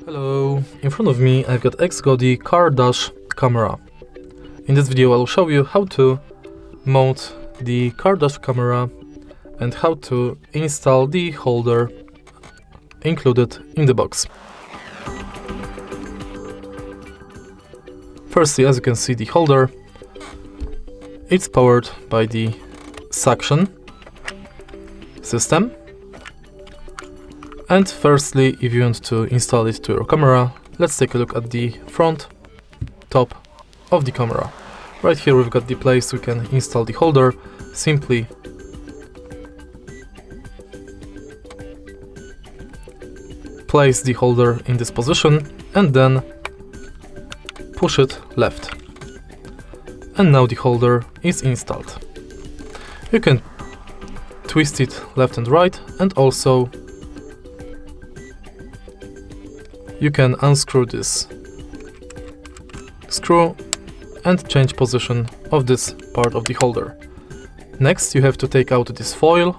Hello, in front of me I've got XGody Car Dash Camera. In this video I'll show you how to mount the car dash camera and how to install the holder included in the box. Firstly, as you can see, the holder, it's powered by the suction system. And firstly, if you want to install it to your camera, let's take a look at the front top of the camera. Right here we've got the place we can install the holder. Simply place the holder in this position and then push it left. And now the holder is installed. You can twist it left and right, and also you can unscrew this screw and change position of this part of the holder. Next, you have to take out this foil.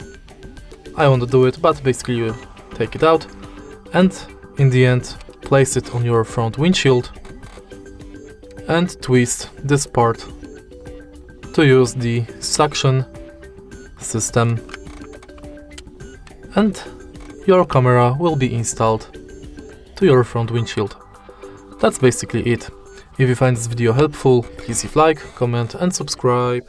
I want to do it, but basically you take it out and in the end place it on your front windshield and twist this part to use the suction system, and your camera will be installed to your front windshield. That's basically it. If you find this video helpful, please leave a like, comment and subscribe.